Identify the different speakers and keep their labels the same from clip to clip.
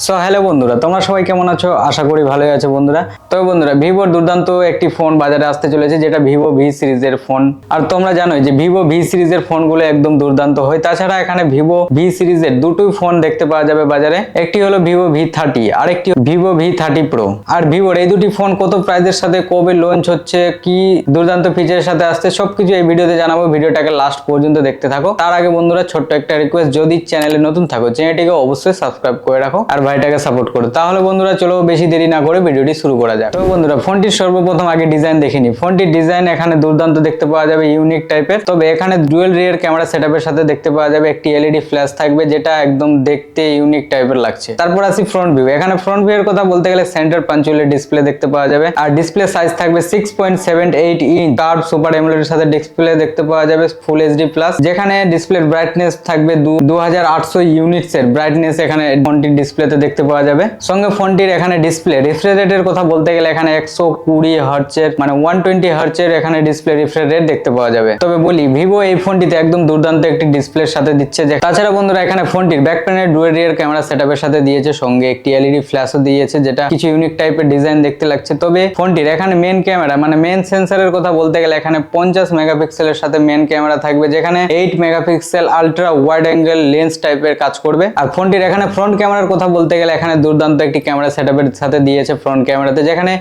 Speaker 1: So hello বন্ধুরা, তোমরা সবাই কেমন আছো? আশা করি ভালোই আছো বন্ধুরা। তবে বন্ধুরা, ভিভোর দুর্দান্ত একটি ফোন বাজারে আসতে চলেছে, যেটা ভিভো ভি সিরিজের ফোন। আর তোমরা জানোই যে ভিভো ভি সিরিজের ফোনগুলো একদম দুর্দান্ত হয়। তাছাড়া এখানে ভিভো ভি সিরিজের দুটোই ফোন দেখতে পাওয়া যাবে বাজারে। একটি হলো ভিভো ভি30 আর একটি ভিভো ভি30 প্রো। আর ভিভোর এই দুটি ফোন কত প্রাইসের সাথে, কবে লঞ্চ হচ্ছে, কি দুর্দান্ত ফিচারের সাথে আসছে, সবকিছু এই ভিডিওতে জানাবো। ভিডিওটাকে লাস্ট পর্যন্ত দেখতে থাকো। তার আগে বন্ধুরা, ছোট্ট একটা রিকোয়েস্ট, যদি চ্যানেলে নতুন থাকো চ্যানেলটিকে অবশ্যই সাবস্ক্রাইব করে রাখো আর ভাইটাকে সাপোর্ট করো। তাহলে বন্ধুরা চলো বেশি দেরি না করে ভিডিওটি শুরু করা যাক। তো বন্ধুরা, ফোনটির সর্বপ্রথম আগে ডিজাইন দেখিনি। ফোনটির ডিজাইন এখানে দুর্দান্ত দেখতে পাওয়া যাবে, ইউনিক টাইপের। তবে এখানে ডুয়েল রিয়ার ক্যামেরা সেটআপের সাথে দেখতে পাওয়া যাবে একটি এলইডি ফ্ল্যাশ থাকবে, যেটা একদম দেখতে ইউনিক টাইপের লাগছে। তারপর আসি ফ্রন্ট ভিউ। এখানে ফ্রন্ট ভিউ এর কথা বলতে গেলে সেন্টার পাঞ্চুয়ালের ডিসপ্লে দেখতে পাওয়া যাবে। আর ডিসপ্লে সাইজ থাকবে 6.78 ইঞ্চ কার্ভ সুপার অ্যামোলেড এর সাথে ডিসপ্লে দেখতে পাওয়া যাবে ফুল এইচডি প্লাস, যেখানে ডিসপ্লের ব্রাইটনেস থাকবে 2800 ইউনিটস এর ব্রাইটনেস এখানে ফোনটির ডিসপ্লেতে দেখতে পাওয়া যাবে। সঙ্গে ফোনটির এখানে ডিসপ্লে রিফ্রেশ রেটের কথা বলতে গেলে এখানে 120 হার্টজের মানে 120 হার্টজের এখানে ডিসপ্লে রিফ্রেশ রেট দেখতে পাওয়া যাবে। তবে বলি, ভিভো এই ফোনটিতে একদম দুর্দান্ত একটি ডিসপ্লের সাথে দিচ্ছে। যে তাছাড়া বন্ধুরা, এখানে ফোনটির back panel dual rear camera সেটআপের সাথে দিয়েছে, সঙ্গে একটি এলইডি ফ্ল্যাশও দিয়েছে, যেটা কিছু ইউনিক টাইপের ডিজাইন দেখতে লাগছে। তবে ফোনটির এখানে মেন ক্যামেরা মানে মেন সেন্সরের কথা বলতে গেলে এখানে 50 মেগাপিক্সেলের সাথে মেন ক্যামেরা থাকবে, যেখানে 8 megapixel ultra wide angle lens টাইপের কাজ করবে। আর ফোনটির এখানে ফ্রন্ট ক্যামেরার কথা বলতে গেলে এখানে দুর্দান্ত একটি ক্যামেরা সেটআপের সাথে দিয়েছে ফ্রন্ট ক্যামেরাতে, যেখানে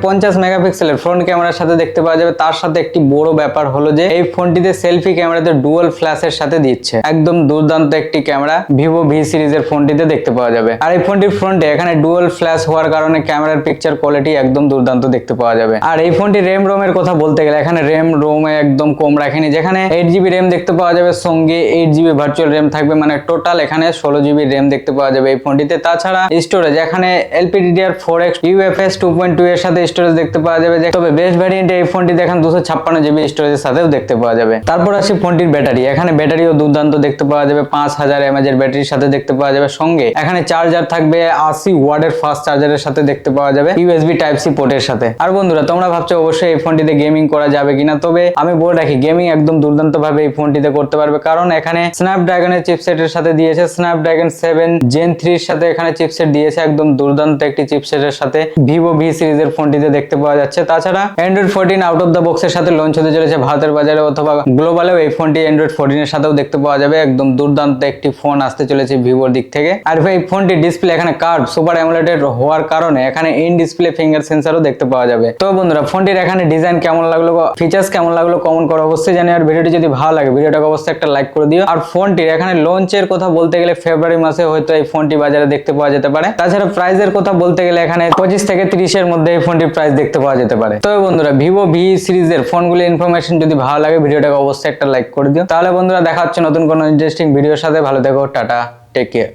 Speaker 1: 50 মেগাপিক্সেলের ফ্রন্ট ক্যামেরার সাথে দেখতে পাওয়া যাবে। তার সাথে একটি বড় ব্যাপার হলো যে এই ফোনটিতে সেলফি ক্যামেরাতে ডুয়াল ফ্ল্যাশের সাথে দিচ্ছে। একদম দুর্দান্ত একটি ক্যামেরা ভিভো ভি সিরিজের ফোনটিতে দেখতে পাওয়া যাবে। আর এই ফোনটির ফ্রন্টে এখানে ডুয়াল ফ্ল্যাশ হওয়ার কারণে ক্যামেরার পিকচার কোয়ালিটি একদম দুর্দান্ত দেখতে পাওয়া যাবে। আর এই ফোনটির র্যাম রোমের কথা বলতে গেলে এখানে র্যাম রোমে একদম কম রাখেনি, যেখানে 8GB র্যাম দেখতে পাওয়া যাবে, সঙ্গে 8GB ভার্চুয়াল র্যাম থাকবে, মানে টোটাল এখানে 16GB র্যাম দেখতে পাওয়া যাবে এই ফোনটিতে। তাছাড়া স্টোরেজ এখানে LPDDR4X UFS 2.2 এর সাথে স্টোরেজ দেখতে পাওয়া যাবে। তবে বেস্ট ভ্যারিয়েন্টে এই ফোনটি দেখেন 256GB স্টোরেজের সাথেও দেখতে পাওয়া যাবে। তারপর আসি ফোনটির ব্যাটারি। এখানে ব্যাটারিও দুর্দান্ত দেখতে পাওয়া যাবে, 5000 mAh এর ব্যাটারির সাথে দেখতে পাওয়া যাবে। সঙ্গে এখানে চার্জার থাকবে 80 ওয়াটের ফাস্ট চার্জারের সাথে দেখতে পাওয়া যাবে, USB Type-C পোর্টের সাথে। আর বন্ধুরা, তোমরা ভাবছো অবশ্যই এই ফোনটিতে গেমিং করা যাবে কিনা। তবে আমি বলে রাখি, গেমিং একদম দুর্দান্ত ভাবে এই ফোনটিতে করতে পারবে, কারণ এখানে স্ন্যাপড্রাগনের চিপসেটের সাথে দিয়েছে, স্ন্যাপড্রাগন 7 Gen 3 এর সাথে এখানে চিপসেট দিয়েছে, একদম দুর্দান্ত একটি চিপসেটের সাথে ভিভো ভি সিরিজের ফোনটিতে দেখতে পাওয়া যাচ্ছে। তাছাড়া Android 14 আউট অফ দ্য বক্সের সাথে লঞ্চ হতে চলেছে ভারতের বাজারে অথবা গ্লোবালেও। এই ফোনটি Android 14 এর সাথেও দেখতে পাওয়া যাবে। একদম দুর্দান্ত একটি ফোন আসতে চলেছে ভিভোর দিক থেকে। আর এই ফোনটির ডিসপ্লে এখানে কার্ভ সুপার অ্যামোলেড হওয়ার কারণে এখানে ইন ডিসপ্লে ফিঙ্গার সেন্সরও দেখতে পাওয়া যাবে। তো বন্ধুরা, ফোনটির এখানে ডিজাইন কেমন লাগলো, ফিচার্স কেমন লাগলো কমেন্ট করো অবশ্যই জানি। আর ভিডিওটি যদি ভালো লাগে ভিডিওটাকে অবশ্যই একটা লাইক করে দিও। আর ফোনটির এখানে লঞ্চের কথা বলতে গেলে ফেব্রুয়ারি মাসে হয়তো এই ফোনটি বাজারে দেখতে পাওয়া যেতে পারে। তাছাড়া প্রাইসের কথা বলতে গেলে এখানে 25 থেকে 30 এর মধ্যে এই ফোনটির প্রাইস দেখতে পাওয়া যেতে পারে। তবে বন্ধুরা, ভিভো ভি সিরিজের ফোনগুলো ইনফরমেশন যদি ভালো লাগে ভিডিওটাকে অবশ্যই একটা লাইক করে দিও। তাহলে বন্ধুরা, দেখা হচ্ছে নতুন কোনো ইন্টারেস্টিং ভিডিওর সাথে। ভালো থেকো, টাটা, টেক কেয়ার।